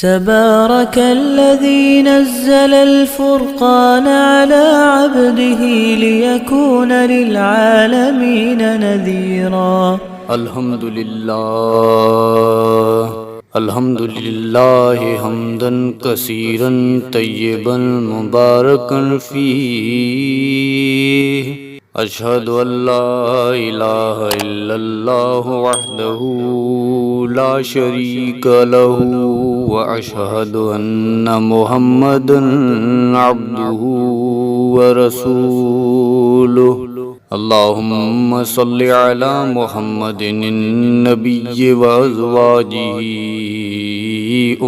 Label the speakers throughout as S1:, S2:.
S1: تبارك الذي نزل الفرقان على عبده ليكون للعالمين نذيرا
S2: الحمد للہ حمدا کثیرا طیبا مبارکا فیہ اشہد ان لا الہ الا اللہ وحدہ لا شریک لہ واشہد ان محمدا عبدہ ورسولہ اللہم صل علی محمد النبی وازواجہ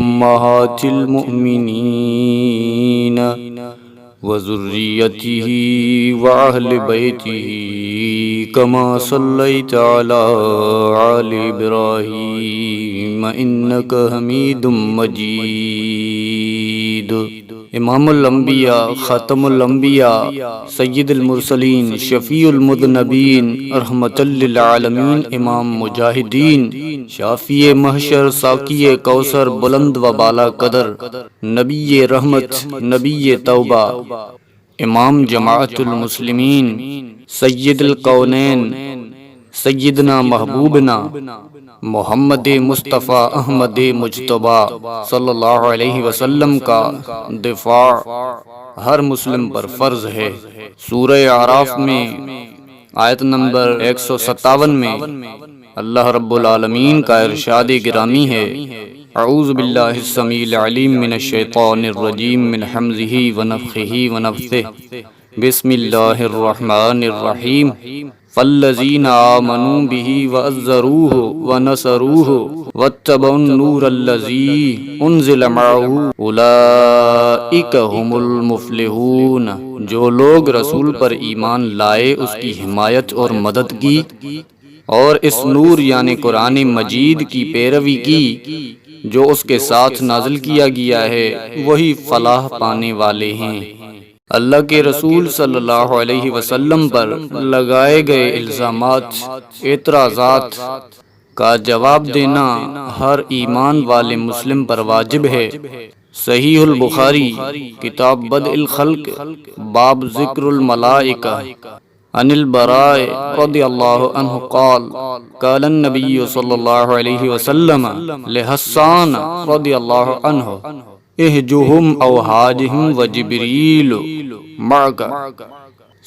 S2: امہات المؤمنین وذریتہ واہل بیتہ کما صلیت علی آل ابراہیم انک حمید مجید۔ امام الانبیاء، خاتم الانبیاء، سید المرسلین، شفیع المذنبین، رحمت للعالمین، امام مجاہدین، شافی محشر، ساقی کوثر، بلند و بالا قدر، نبی رحمت، نبی توبہ، امام جماعت المسلمین، سید الکونین، سیدنا محبوبنا محمد مصطفیٰ احمد مجتبیٰ صلی اللہ علیہ وسلم کا دفاع ہر مسلم پر فرض ہے۔ سورہ اعراف میں آیت نمبر 157 میں اللہ رب العالمین کا ارشاد گرامی ہے: اعوذ باللہ السمیع العلیم من الشیطان الرجیم من حمزہ ونفخہ ونفثہ بسم اللہ الرحمن الرحیم فالذین آمنوا بہ وعزروہ ونصروہ واتبعوا النور الذی انزل معہ اولئک ھم المفلحون۔ جو لوگ رسول پر ایمان لائے، اس کی حمایت اور مدد کی اور اس نور یعنی قرآن مجید کی پیروی کی جو اس کے ساتھ نازل کیا گیا ہے، وہی فلاح پانے والے ہیں۔ اللہ کے رسول صلی اللہ علیہ وسلم پر لگائے گئے الزامات، اعتراضات کا جواب دینا ہر ایمان والے مسلم پر واجب ہے۔ صحیح البخاری کتاب بدء الخلق باب ذکر الملائکہ عن البراء رضی اللہ عنہ قال قال النبی صلی اللہ علیہ وسلم لحسان رضی اللہ عنہ اہجہم او حاجہم وجبریل معک۔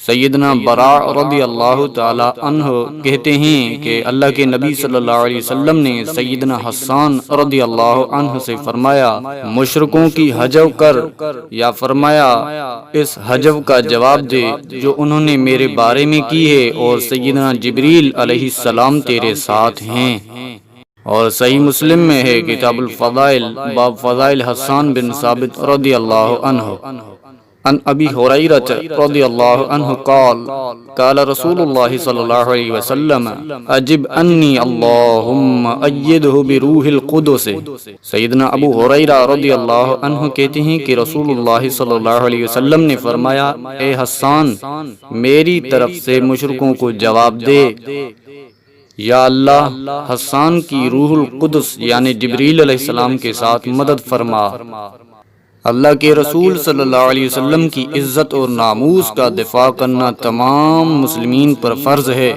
S2: سیدنا براء رضی اللہ تعالی عنہ کہتے ہیں کہ اللہ کے نبی صلی اللہ علیہ وسلم نے سیدنا حسان رضی اللہ عنہ سے فرمایا مشرکوں کی حجو کر، یا فرمایا اس حجو کا جواب دے جو انہوں نے میرے بارے میں کی ہے، اور سیدنا جبریل علیہ السلام تیرے ساتھ ہیں۔ اور صحیح مسلم میں ہے کتاب الفضائل باب فضائل حسان بن ثابت رضی اللہ عنہ عن ابی ہریرہ رضی اللہ عنہ قال قال رسول اللہ صلی اللہ علیہ وسلم اجب انی اللہم ایدہ بروح القدس۔ سیدنا ابو ہریرہ رضی اللہ عنہ کہتے ہیں کہ رسول اللہ صلی اللہ علیہ وسلم نے فرمایا اے حسان میری طرف سے مشرکوں کو جواب دے، یا اللہ حسان کی روح القدس یعنی جبریل علیہ السلام کے ساتھ مدد فرما۔ اللہ کے رسول صلی اللہ علیہ وسلم کی عزت اور ناموس کا دفاع کرنا تمام مسلمین پر فرض ہے۔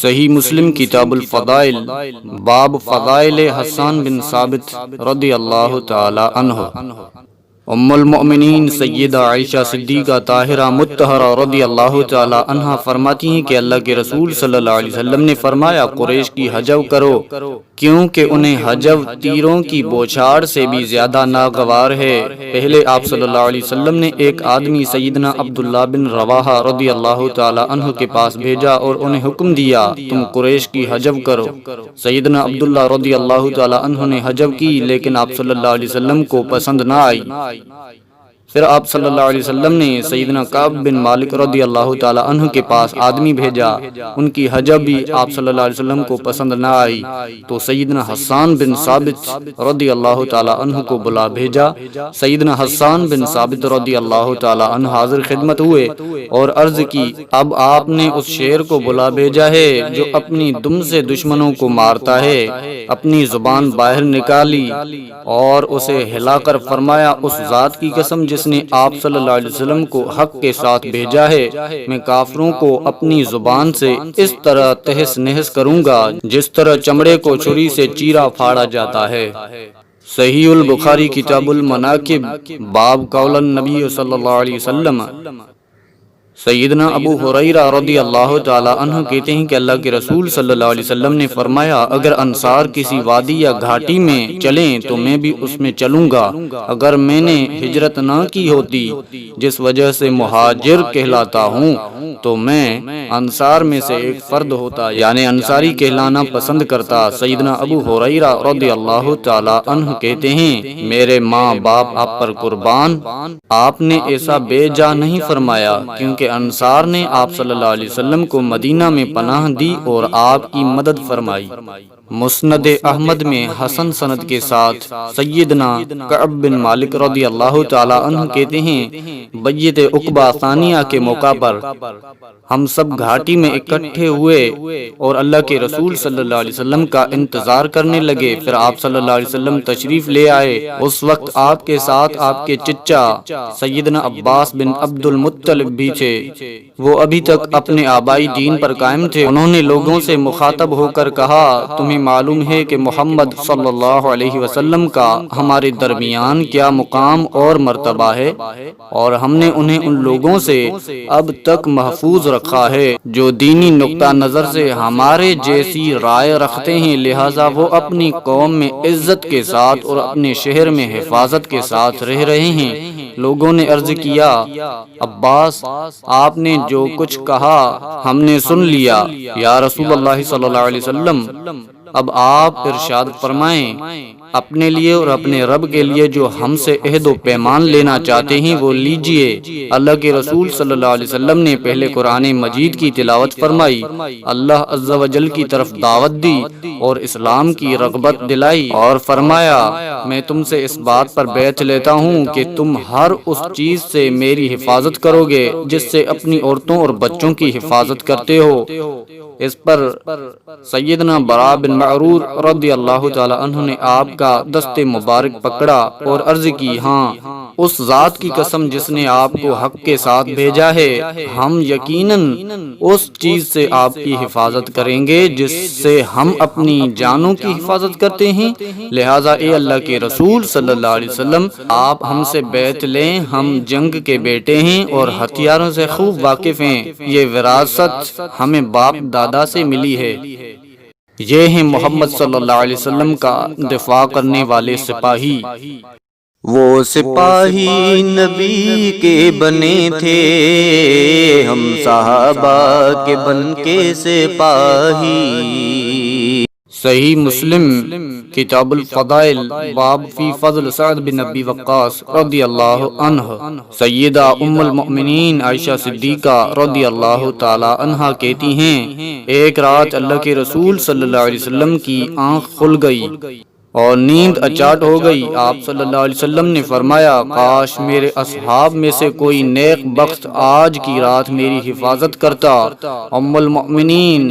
S2: صحیح مسلم کتاب الفضائل باب فضائل حسان بن ثابت رضی اللہ تعالی عنہ۔ ام المؤمنین سیدہ عائشہ صدیقہ طاہرہ مطہرہ رضی اللہ تعالی عنہا فرماتی ہیں کہ اللہ کے رسول صلی اللہ علیہ وسلم نے فرمایا قریش کی حجو کرو، کیونکہ انہیں حجو تیروں کی بوچھاڑ سے بھی زیادہ ناگوار ہے۔ پہلے آپ صلی اللہ علیہ وسلم نے ایک آدمی سیدنا عبداللہ بن رواحہ رضی اللہ تعالی عنہ کے پاس بھیجا اور انہیں حکم دیا تم قریش کی حجو کرو۔ سیدنا عبداللہ رضی اللہ تعالی عنہ نے حجو کی، لیکن آپ صلی اللہ علیہ وسلم کو پسند نہ آئی۔ پھر آپ صلی اللہ علیہ وسلم نے سیدنا کعب بن مالک رضی اللہ تعالی عنہ کے پاس آدمی بھیجا، ان کی حجہ بھی آپ صلی اللہ علیہ وسلم کو پسند نہ آئی، تو سیدنا حسان بن ثابت رضی اللہ تعالی عنہ کو بلا بھیجا۔ سیدنا حسان بن ثابت رضی اللہ تعالی عنہ حاضر خدمت ہوئے اور عرض کی، اب آپ نے اس شیر کو بلا بھیجا ہے جو اپنی دم سے دشمنوں کو مارتا ہے۔ اپنی زبان باہر نکالی اور اسے ہلا کر فرمایا، اس ذات کی قسم جس نے آپ صلی اللہ علیہ وسلم کو حق کے ساتھ بھیجا ہے، میں کافروں کو اپنی زبان سے اس طرح تہس نہس کروں گا جس طرح چمڑے کو چھری سے چیرا پھاڑا جاتا ہے۔ صحیح البخاری کتاب المناقب باب قول النبی صلی اللہ علیہ وسلم۔ سیدنا ابو ہریرہ رضی اللہ تعالی عنہ کہتے ہیں کہ اللہ کے رسول صلی اللہ علیہ وسلم نے فرمایا، اگر انصار کسی وادی یا گھاٹی میں چلیں تو میں بھی اس میں چلوں گا۔ اگر میں نے ہجرت نہ کی ہوتی جس وجہ سے مہاجر کہلاتا ہوں تو میں انصار میں سے ایک فرد ہوتا، یعنی انصاری کہلانا پسند کرتا۔ سیدنا ابو ہریرہ رضی اللہ تعالی عنہ کہتے ہیں، میرے ماں باپ آپ پر قربان، آپ نے ایسا بے جا نہیں فرمایا، کیونکہ انصار نے آپ صلی اللہ علیہ وسلم کو مدینہ میں پناہ دی اور آپ کی مدد فرمائی۔ مسند احمد میں حسن سند کے ساتھ سیدنا کعب بن مالک رضی اللہ تعالی عنہ کہتے ہیں، بیعت عقبہ ثانیہ کے موقع پر ہم سب گھاٹی میں اکٹھے ہوئے اور اللہ کے رسول صلی اللہ علیہ وسلم کا انتظار کرنے لگے۔ پھر آپ صلی اللہ علیہ وسلم تشریف لے آئے۔ اس وقت آپ کے ساتھ آپ کے چچا سیدنا عباس بن عبد المطلب بھی تھے، وہ ابھی تک اپنے آبائی دین پر قائم تھے۔ انہوں نے لوگوں سے مخاطب ہو کر کہا، تمہیں معلوم ہے کہ محمد صلی اللہ علیہ وسلم کا ہمارے درمیان کیا مقام اور مرتبہ ہے، اور ہم نے انہیں ان لوگوں سے اب تک محفوظ رکھا ہے جو دینی نقطہ نظر سے ہمارے جیسی رائے رکھتے ہیں، لہٰذا وہ اپنی قوم میں عزت کے ساتھ اور اپنے شہر میں حفاظت کے ساتھ رہ رہے ہیں۔ لوگوں نے عرض کیا، عباس، آپ نے جو کچھ کہا ہم نے سن لیا، یا رسول اللہ صلی اللہ علیہ وسلم، اب آپ ارشاد فرمائیں، اپنے لیے اور اپنے رب کے لیے جو ہم سے عہد و پیمان لینا چاہتے ہیں وہ لیجئے۔ اللہ کے رسول صلی اللہ علیہ وسلم نے پہلے قرآن مجید کی تلاوت فرمائی، اللہ عز و جل کی طرف دعوت دی اور اسلام کی رغبت دلائی، اور فرمایا، میں تم سے اس بات پر بیعت لیتا ہوں کہ تم ہر اس چیز سے میری حفاظت کرو گے جس سے اپنی عورتوں اور بچوں کی حفاظت کرتے ہو۔ اس پر سیدنا براء بن معرور رضی اللہ تعالی عنہ نے آپ کا دست مبارک پکڑا اور عرض کی، ہاں، اس ذات کی قسم جس نے آپ کو حق کے ساتھ بھیجا ہے، ہم یقیناً اس چیز سے آپ کی حفاظت کریں گے جس سے ہم اپنی جانوں کی حفاظت کرتے ہیں، لہٰذا اے اللہ کے رسول صلی اللہ علیہ وسلم، آپ ہم سے بیعت لیں، ہم جنگ کے بیٹے ہیں اور ہتھیاروں سے خوب واقف ہیں، یہ وراثت ہمیں باپ دادا سے ملی ہے۔ یہ ہیں محمد صلی اللہ علیہ وسلم کا دفاع کرنے والے سپاہی۔
S1: وہ سپاہی نبی کے بنے تھے، ہم صحابہ کے بن کے سپاہی۔
S2: صحیح مسلم کتاب الفضائل باب فی فضل سعد بن ابی وقاص رضی اللہ عنہ۔ سیدہ ام المؤمنین عائشہ صدیقہ رضی اللہ تعالی عنہ کہتی ہیں، ایک رات اللہ کے رسول صلی اللہ علیہ وسلم کی آنکھ کھل گئی اور نیند اچاٹ ہو گئی۔ آپ صلی اللہ علیہ وسلم نے فرمایا، کاش میرے اصحاب میں سے کوئی نیک بخت آج کی رات میری حفاظت کرتا۔ ام المؤمنین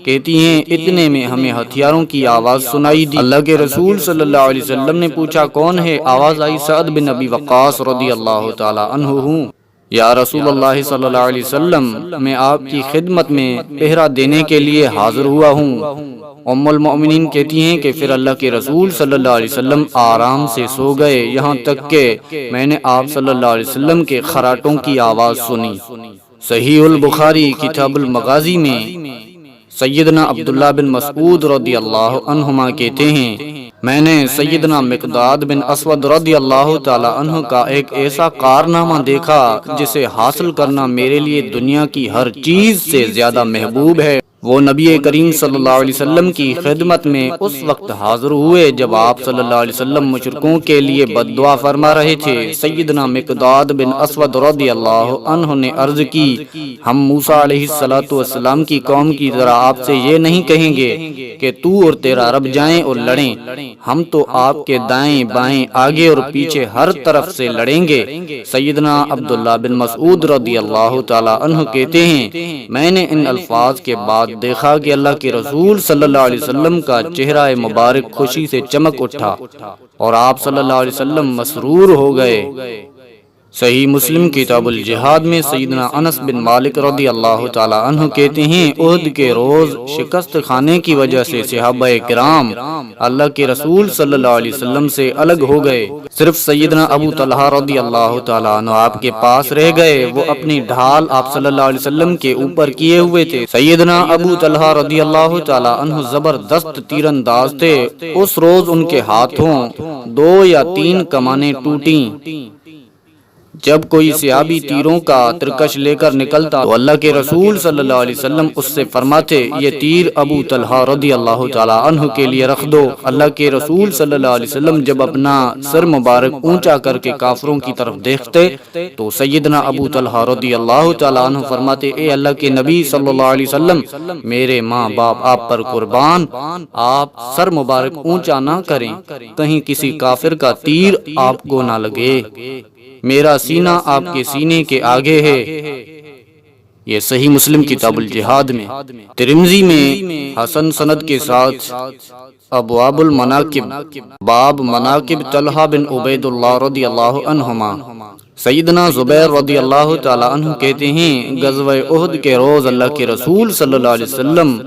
S2: کہتی ہیں، اتنے میں ہمیں ہتھیاروں کی آواز سنائی دی۔ اللہ کے رسول صلی اللہ علیہ وسلم نے پوچھا، کون ہے؟ آواز آئی، سعد بن ابی وقاص رضی اللہ تعالی عنہ ہوں۔ یا رسول اللہ صلی اللہ علیہ وسلم، میں آپ کی خدمت میں پہرا دینے کے لیے حاضر ہوا ہوں۔ ام المؤمنین کہتی ہیں کہ پھر اللہ کے رسول صلی اللہ علیہ وسلم آرام سے سو گئے، یہاں تک کہ میں نے آپ صلی اللہ علیہ وسلم کے خراٹوں کی آواز سنی۔ صحیح البخاری کتاب المغازی میں سیدنا عبداللہ بن مسعود رضی اللہ عنہما کہتے ہیں، میں نے سیدنا مقداد بن اسود رضی اللہ تعالی عنہ کا ایک ایسا کارنامہ دیکھا جسے حاصل کرنا میرے لیے دنیا کی ہر چیز سے زیادہ محبوب ہے۔ وہ نبی کریم صلی اللہ علیہ وسلم کی خدمت میں اس وقت حاضر ہوئے جب آپ صلی اللہ علیہ وسلم مشرکوں کے لیے بد دعا فرما رہے تھے۔ سیدنا مقداد بن اسود رضی اللہ عنہ نے عرض کی، ہم موسیٰ علیہ السلام کی قوم کی طرح آپ سے یہ نہیں کہیں گے کہ تو اور تیرا رب جائیں اور لڑیں، ہم تو آپ کے دائیں بائیں آگے اور پیچھے ہر طرف سے لڑیں گے۔ سیدنا عبداللہ بن مسعود رضی اللہ تعالی عنہ کہتے ہیں، میں نے ان الفاظ کے بعد دیکھا کہ اللہ کے رسول صلی اللہ علیہ وسلم کا چہرہ مبارک خوشی سے چمک اٹھا اور آپ صلی اللہ علیہ وسلم مسرور ہو گئے۔ صحیح مسلم کتاب الجہاد میں سیدنا انس بن مالک رضی اللہ تعالی عنہ کہتے ہیں، احد کے روز شکست کھانے کی وجہ سے صحابہ کرام اللہ کے رسول صلی اللہ علیہ وسلم سے الگ ہو گئے، صرف سیدنا ابو طلحہ رضی اللہ تعالی عنہ آپ کے پاس رہ گئے۔ وہ اپنی ڈھال آپ صلی اللہ علیہ وسلم کے اوپر کیے ہوئے تھے۔ سیدنا ابو طلحہ رضی اللہ تعالی عنہ زبردست تیر انداز تھے۔ اس روز ان کے ہاتھوں 2 یا 3 کمانیں ٹوٹیں۔ جب کوئی صحابی تیروں کا ترکش لے کر نکلتا تو اللہ کے رسول صلی اللہ علیہ وسلم اس سے فرماتے، یہ تیر ابو طلحہ رضی اللہ تعالی عنہ کے لیے رکھ دو۔ اللہ کے رسول صلی اللہ علیہ وسلم جب اپنا سر مبارک اونچا کر کے کافروں کی طرف دیکھتے تو سیدنا ابو طلحہ رضی اللہ تعالی عنہ فرماتے، اے اللہ کے نبی صلی اللہ علیہ وسلم، میرے ماں باپ آپ پر قربان، آپ سر مبارک اونچا نہ کریں، کہیں کسی کافر کا تیر آپ کو نہ لگے، میرا سینہ آپ کے سینے کے آگے ہے۔ یہ صحیح مسلم کتاب الجہاد میں۔ ترمذی میں حسن سند کے ساتھ ابواب المناقب، باب مناقب طلحہ بن عبید اللہ رضی اللہ عنہما۔ سیدنا زبیر رضی اللہ تعالی عنہ کہتے ہیں، غزوہ احد کے روز اللہ کے رسول صلی اللہ علیہ وسلم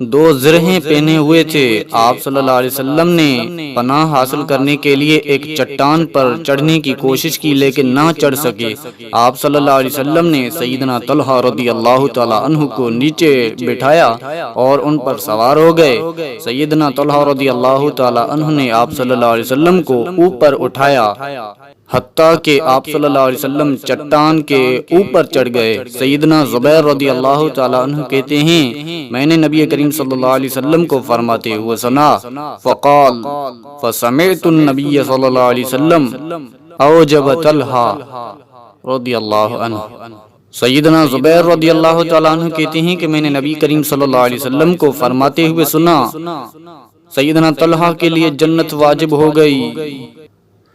S2: 2 زرہیں پہنے ہوئے تھے۔ آپ صلی اللہ علیہ وسلم نے پناہ حاصل کرنے کے لیے ایک چٹان پر چڑھنے کی کوشش کی لیکن نہ چڑھ سکے۔ آپ صلی اللہ علیہ وسلم نے سیدنا طلحہ رضی اللہ تعالی عنہ کو نیچے بٹھایا اور ان پر سوار ہو گئے۔ سیدنا طلحہ رضی اللہ تعالی عنہ نے آپ صلی اللہ علیہ وسلم کو اوپر اٹھایا حتیٰ کہ آپ صلی اللہ علیہ وسلم چٹان کے اوپر چڑھ گئے۔ سیدنا زبیر رضی اللہ تعالی عنہ کہتے ہیں، میں نے نبی کریم صلی اللہ علیہ وسلم کو فرماتے ہوئے سنا، فقال فسمعت النبی صلی اللہ علیہ وسلم اوجب طلحہ رضی اللہ عنہ۔ سیدنا زبیر رضی اللہ تعالی عنہ کہتے ہیں کہ میں نے نبی کریم صلی اللہ علیہ وسلم کو فرماتے ہوئے سنا، سیدنا طلحہ کے لیے جنت واجب ہو گئی۔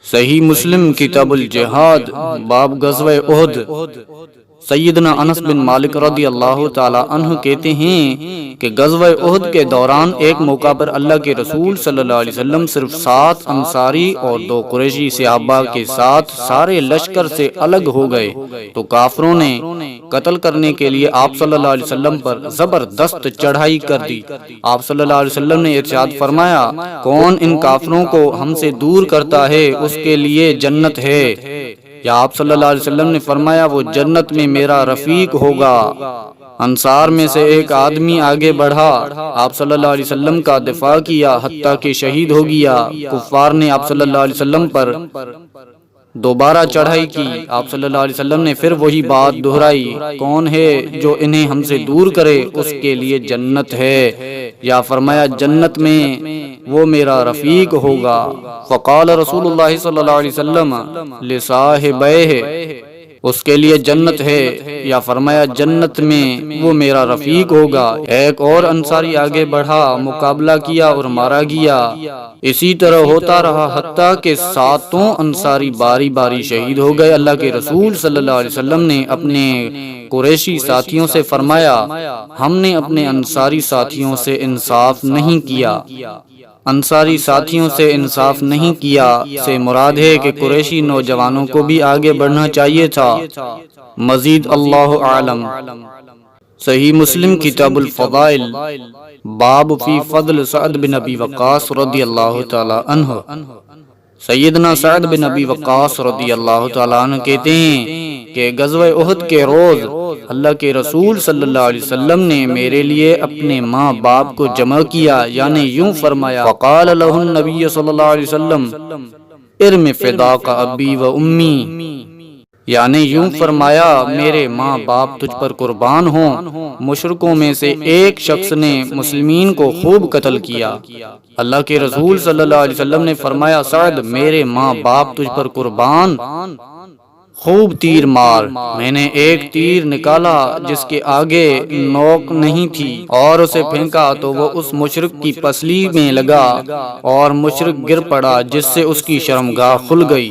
S2: صحیح مسلم کتاب الجہاد، باب غزوہ احد۔ سیدنا انس بن مالک رضی اللہ تعالی عنہ کہتے ہیں کہ غزوہ احد کے دوران ایک موقع پر اللہ کے رسول صلی اللہ علیہ وسلم صرف 7 انصاری اور 2 قریشی صحابہ کے ساتھ سارے لشکر سے الگ ہو گئے تو کافروں نے قتل کرنے کے لیے آپ صلی اللہ علیہ وسلم پر زبردست چڑھائی کر دی۔ آپ صلی اللہ علیہ وسلم نے ارشاد فرمایا، کون ان کافروں کو ہم سے دور کرتا ہے اس کے لیے جنت ہے۔ یا آپ صلی اللہ علیہ وسلم نے فرمایا، وہ جنت میں میرا رفیق ہوگا۔ انصار میں سے ایک آدمی آگے بڑھا، آپ صلی اللہ علیہ وسلم کا دفاع کیا حتیٰ کہ شہید ہو گیا۔ کفار نے آپ صلی اللہ علیہ وسلم پر دوبارہ چڑھائی کی۔ آپ صلی اللہ علیہ وسلم نے پھر وہی بات دہرائی، کون ہے جو انہیں ہم سے دور کرے اس کے لیے جنت ہے، یا فرمایا جنت میں وہ میرا رفیق ہوگا۔ فقال رسول اللہ صلی اللہ علیہ وسلم لصاحبیہ، اس کے لیے جنت ہے، یا فرمایا جنت میں وہ میرا رفیق ہوگا۔ ایک اور انصاری آگے بڑھا، مقابلہ کیا اور مارا گیا۔ اسی طرح ہوتا رہا حتیٰ کہ 7 انصاری باری باری شہید ہو گئے۔ اللہ کے رسول صلی اللہ علیہ وسلم نے اپنے قریشی ساتھیوں سے فرمایا، ہم نے اپنے انصاری ساتھیوں سے انصاف نہیں کیا۔ انصاری ساتھیوں سے انصاف نہیں کیا سے مراد ہے کہ قریشی نوجوانوں کو بھی آگے بڑھنا چاہیے تھا۔ مزید اللہ عالم۔ صحیح مسلم کتاب الفضائل، باب فی فضل سعد بن ابی وقاص رضی اللہ تعالی عنہ۔ سیدنا سعد بن ابی وقاص رضی اللہ تعالی عنہ کہتے ہیں کہ غزوہ احد کے روز اللہ کے رسول صلی اللہ علیہ وسلم نے میرے لیے اپنے ماں باپ کو جمع کیا، یعنی یوں فرمایا، وقال له النبی صلی اللہ علیہ وسلم ارم فداک ابی و امی، یعنی یوں فرمایا میرے ماں باپ تجھ پر قربان ہوں۔ مشرکوں میں سے ایک شخص نے مسلمین کو خوب قتل کیا۔ اللہ کے رسول صلی اللہ علیہ وسلم نے فرمایا سعد میرے ماں باپ تجھ پر قربان، خوب تیر مار۔ میں نے ایک تیر نکالا جس کے آگے نوک نہیں تھی اور اسے پھینکا تو وہ اس مشرک کی پسلی میں لگا اور مشرک گر پڑا جس سے اس کی شرمگاہ کھل گئی۔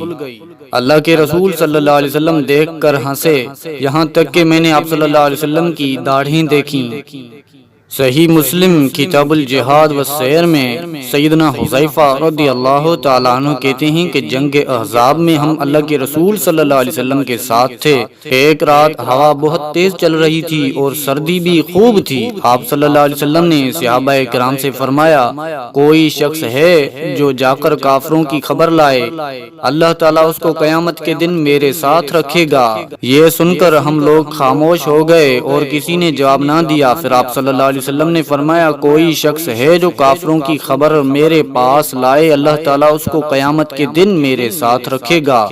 S2: اللہ کے رسول صلی اللہ علیہ وسلم دیکھ کر ہنسے، یہاں تک کہ میں نے آپ صلی اللہ علیہ وسلم کی داڑھیں دیکھیں۔ صحیح مسلم کتاب الجہاد والسیر میں سیدنا حذیفہ رضی اللہ تعالیٰ عنہ کہتے ہیں کہ جنگ احزاب میں ہم اللہ کے رسول صلی اللہ علیہ وسلم کے ساتھ تھے۔ ایک رات ہوا بہت تیز چل رہی تھی اور سردی بھی خوب تھی۔ آپ صلی اللہ علیہ وسلم نے صحابہ کرام سے فرمایا کوئی شخص ہے جو جا کر کافروں کی خبر لائے، اللہ تعالیٰ اس کو قیامت کے دن میرے ساتھ رکھے گا۔ یہ سن کر ہم لوگ خاموش ہو گئے اور کسی نے جواب نہ دیا۔ پھر آپ صلی اللہ علیہ وسلم نے فرمایا کوئی شخص ہے جو کافروں کی خبر میرے پاس لائے، اللہ تعالیٰ اس کو قیامت کے دن میرے ساتھ رکھے گا۔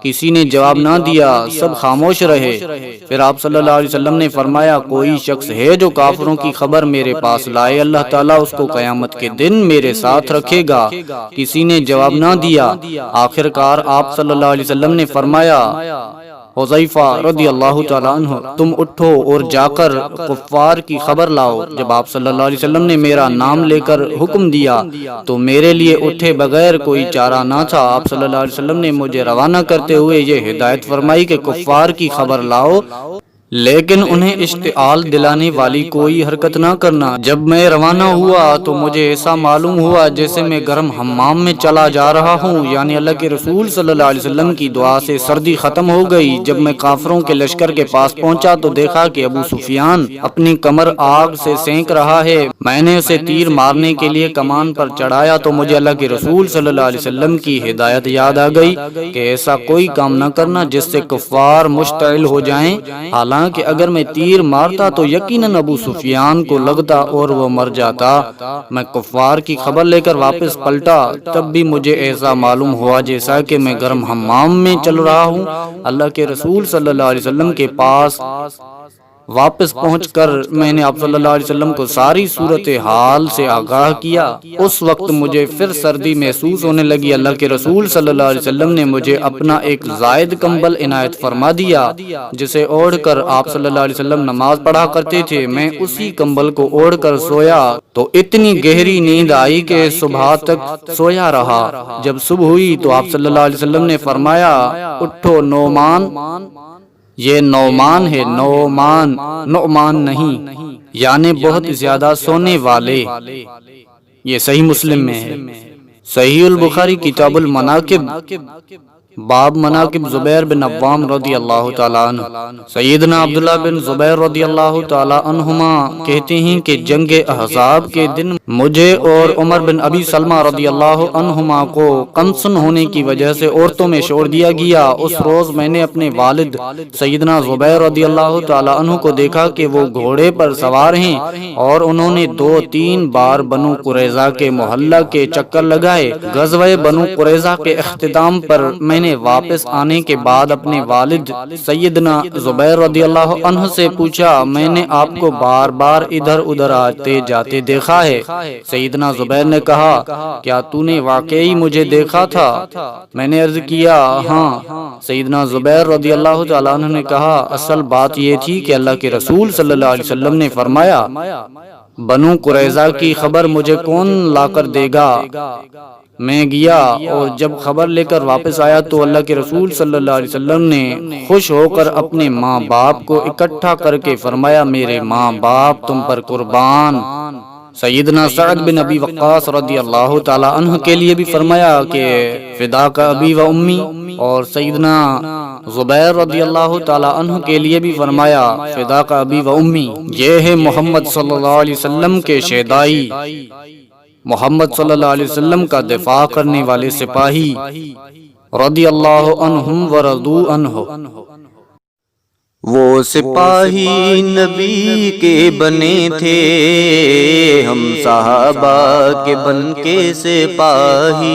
S2: کسی نے جواب نہ دیا، سب خاموش رہے۔ پھر آپ صلی اللہ علیہ وسلم نے فرمایا کوئی شخص ہے جو کافروں کی خبر میرے پاس لائے، اللہ تعالیٰ اس کو قیامت کے دن میرے ساتھ رکھے گا۔ کسی نے جواب نہ دیا۔ آخر کار آپ صلی اللہ علیہ وسلم نے فرمایا حذیفہ رضی اللہ تعالیٰ عنہ تم اٹھو اور جا کر کفار کی خبر لاؤ۔ جب آپ صلی اللہ علیہ وسلم نے میرا نام لے کر حکم دیا تو میرے لیے اٹھے بغیر کوئی چارہ نہ تھا۔ آپ صلی اللہ علیہ وسلم نے مجھے روانہ کرتے ہوئے یہ ہدایت فرمائی کہ کفار کی خبر لاؤ لیکن انہیں اشتعال دلانے والی کوئی حرکت نہ کرنا۔ جب میں روانہ ہوا تو مجھے ایسا معلوم ہوا جیسے میں گرم حمام میں چلا جا رہا ہوں، یعنی اللہ کے رسول صلی اللہ علیہ وسلم کی دعا سے سردی ختم ہو گئی۔ جب میں کافروں کے لشکر کے پاس پہنچا تو دیکھا کہ ابو سفیان اپنی کمر آگ سے سینک رہا ہے۔ میں نے اسے تیر مارنے کے لیے کمان پر چڑھایا تو مجھے اللہ کے رسول صلی اللہ علیہ وسلم کی ہدایت یاد آ گئی کہ ایسا کوئی کام نہ کرنا جس سے کفار مشتعل ہو جائیں۔ کہ اگر میں تیر مارتا تو یقیناً ابو سفیان کو لگتا اور وہ مر جاتا۔ میں کفار کی خبر لے کر واپس پلٹا، تب بھی مجھے ایسا معلوم ہوا جیسا کہ میں گرم حمام میں چل رہا ہوں۔ اللہ کے رسول صلی اللہ علیہ وسلم کے پاس واپس پہنچ کر میں نے آپ صلی اللہ علیہ وسلم کو ساری صورتحال سے آگاہ کیا۔ اس وقت مجھے پھر سردی محسوس ہونے لگی۔ اللہ کے رسول صلی اللہ علیہ وسلم نے مجھے اپنا ایک زائد کمبل عنایت فرما دیا جسے اوڑھ کر آپ صلی اللہ علیہ وسلم نماز پڑھا کرتے تھے۔ میں اسی کمبل کو اوڑھ کر سویا تو اتنی گہری نیند آئی کہ صبح تک سویا رہا۔ جب صبح ہوئی تو آپ صلی اللہ علیہ وسلم نے فرمایا اٹھو نعمان، یہ نعمان ہے، نعمان نہیں، یعنی بہت زیادہ سونے والے۔ یہ صحیح مسلم میں ہے۔ صحیح البخاری کتاب المناقب باب مناقب زبیر بن عوام رضی اللہ تعالیٰ عنہ۔ سیدنا عبداللہ بن زبیر رضی اللہ تعالیٰ عنہما کہتے ہیں کہ جنگ احزاب کے دن مجھے اور عمر بن ابی سلمہ رضی اللہ عنہما کو قمصن ہونے کی وجہ سے عورتوں میں چھوڑ دیا گیا۔ اس روز میں نے اپنے والد سیدنا زبیر رضی اللہ تعالیٰ عنہ کو دیکھا کہ وہ گھوڑے پر سوار ہیں اور انہوں نے 2-3 بار بنو قریظہ کے محلہ کے چکر لگائے۔ غزوہ بنو قریظہ کے اختتام پر میں نے واپس آنے کے بعد اپنے والد سیدنا زبیر رضی اللہ عنہ سے پوچھا میں نے آپ کو بار بار ادھر ادھر آتے جاتے دیکھا ہے۔ سیدنا زبیر نے کہا کیا تو نے واقعی مجھے دیکھا تھا؟ میں نے عرض کیا ہاں۔ سیدنا زبیر رضی اللہ تعالیٰ عنہ نے کہا اصل بات یہ تھی کہ اللہ کے رسول صلی اللہ علیہ وسلم نے فرمایا بنو قریظہ کی خبر مجھے کون لا کر دے گا؟ میں گیا اور جب خبر لے کر واپس آیا تو اللہ کے رسول صلی اللہ علیہ وسلم نے خوش ہو کر اپنے ماں باپ کو اکٹھا کر کے فرمایا میرے ماں باپ تم پر قربان۔ سیدنا سعد بن ابی وقاص رضی اللہ تعالی عنہ کے لیے بھی فرمایا کہ فداک ابی و امی، اور سیدنا زبیر رضی اللہ تعالی عنہ کے لیے بھی فرمایا فداک ابی و امی۔ یہ ہے محمد صلی اللہ علیہ وسلم کے شیدائی، محمد صلی اللہ علیہ وسلم کا دفاع کرنے والے سپاہی رضی اللہ عنہم ورضوا عنہ۔
S1: وہ سپاہی نبی کے بنے تھے، ہم صحابہ کے بن کے سپاہی۔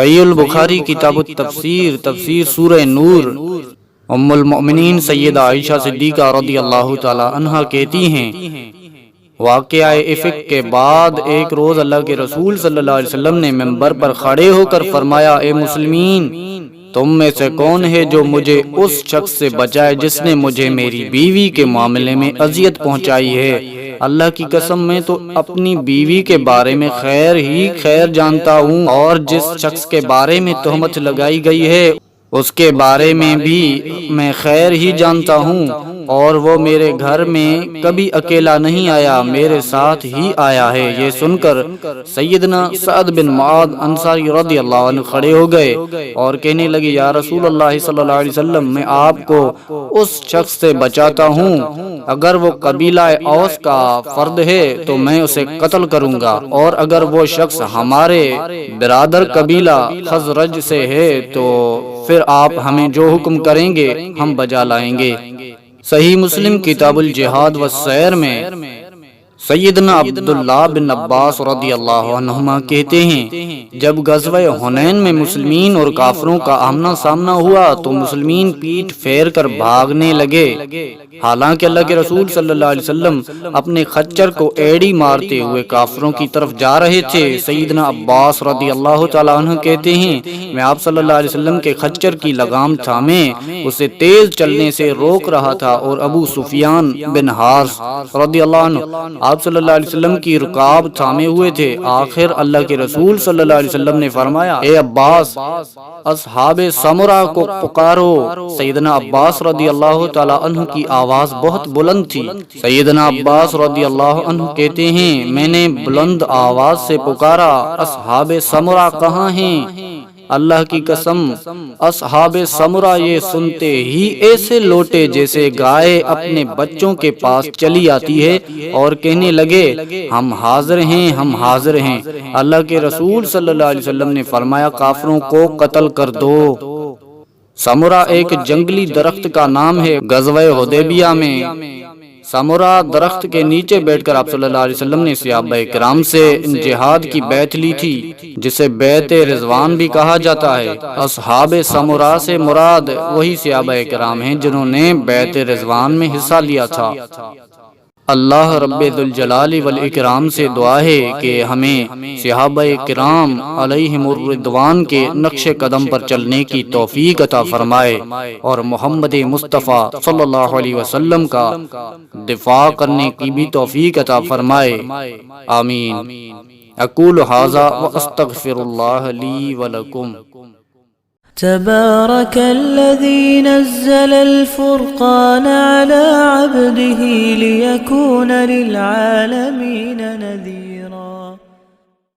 S2: صحیح البخاری کتاب التفسیر، تفسیر سورہ نور۔ ام المؤمنین سیدہ عائشہ صدیقہ رضی اللہ تعالی عنہا کہتی ہیں، واقعہ افک کے بعد ایک روز اللہ کے رسول صلی اللہ علیہ وسلم نے منبر پر کھڑے ہو کر فرمایا، اے مسلمین، تم میں سے کون ہے جو مجھے اس شخص سے بچائے جس نے مجھے میری بیوی کے معاملے میں اذیت پہنچائی ہے؟ اللہ کی قسم میں تو اپنی بیوی کے بارے میں خیر ہی خیر جانتا ہوں، اور جس شخص کے بارے میں تہمت لگائی گئی ہے اس کے بارے میں بھی میں خیر ہی جانتا ہوں، اور وہ میرے گھر میں کبھی اکیلا نہیں آیا، میرے ساتھ ہی آیا ہے۔ یہ سن کر سیدنا سعد بن معاذ انصاری رضی اللہ عنہ کھڑے ہو گئے اور کہنے لگے، یا رسول اللہ صلی اللہ علیہ وسلم، میں آپ کو اس شخص سے بچاتا ہوں، اگر وہ قبیلہ اوس کا فرد ہے تو میں اسے قتل کروں گا، اور اگر وہ شخص ہمارے برادر قبیلہ خزرج سے ہے تو پھر آپ ہمیں جو حکم کریں گے ہم بجا لائیں گے۔ صحیح مسلم کتاب الجہاد والسیر میں سیدنا عبداللہ بن عباس رضی اللہ عنہما کہتے ہیں، جب غزوہ حنین میں مسلمین اور کافروں کا آمنا سامنا ہوا تو مسلمین پیٹھ پھیر کر بھاگنے لگے، حالانکہ اللہ کے رسول صلی اللہ علیہ وسلم اپنے خچر کو ایڑی مارتے ہوئے کافروں کی طرف جا رہے تھے۔ سیدنا عباس رضی اللہ تعالیٰ عنہ کہتے ہیں، میں آپ صلی اللہ علیہ وسلم کے خچر کی لگام تھامے اسے تیز چلنے سے روک رہا تھا، اور ابو سفیان بن حارث رضی اللہ عنہ آپ صلی اللہ علیہ وسلم کی رکاب تھامے ہوئے تھے۔ آخر اللہ کے رسول صلی اللہ علیہ وسلم نے فرمایا، اے عباس، اصحاب سمرہ کو پکارو۔ سیدنا عباس رضی اللہ تعالی عنہ کی آواز بہت بلند تھی۔ سیدنا عباس رضی اللہ عنہ کہتے ہیں، میں نے بلند آواز سے پکارا، اصحاب سمرہ کہاں ہیں؟ اللہ کی قسم، اصحاب سمرہ یہ سنتے ہی ایسے لوٹے جیسے گائے اپنے بچوں کے پاس چلی آتی ہے اور کہنے لگے، ہم حاضر ہیں، ہم حاضر ہیں۔ اللہ کے رسول صلی اللہ علیہ وسلم نے فرمایا، کافروں کو قتل کر دو۔ سمرہ ایک جنگلی درخت کا نام ہے۔ غزوہ حدیبیہ میں سمرہ درخت کے نیچے بیٹھ کر آپ صلی اللہ علیہ وسلم نے صحابہ کرام سے جہاد کی بیعت لی تھی، جسے بیعت رضوان بھی کہا جاتا ہے۔ اصحاب سمرہ سے مراد وہی صحابہ کرام ہیں جنہوں نے بیعت رضوان میں حصہ لیا تھا۔ اللہ رب ذوالجلال والاکرام سے دعا ہے کہ ہمیں صحابہ کرام علیہم الرضوان کے نقش قدم پر چلنے کی توفیق عطا فرمائے، اور محمد مصطفیٰ صلی اللہ علیہ وسلم کا دفاع کرنے کی بھی توفیق عطا فرمائے، آمین۔ اقول ھذا واستغفر اللہ لی ولکم۔
S3: تبارك الذي نزل الفرقان على عبده ليكون للعالمين نذيرا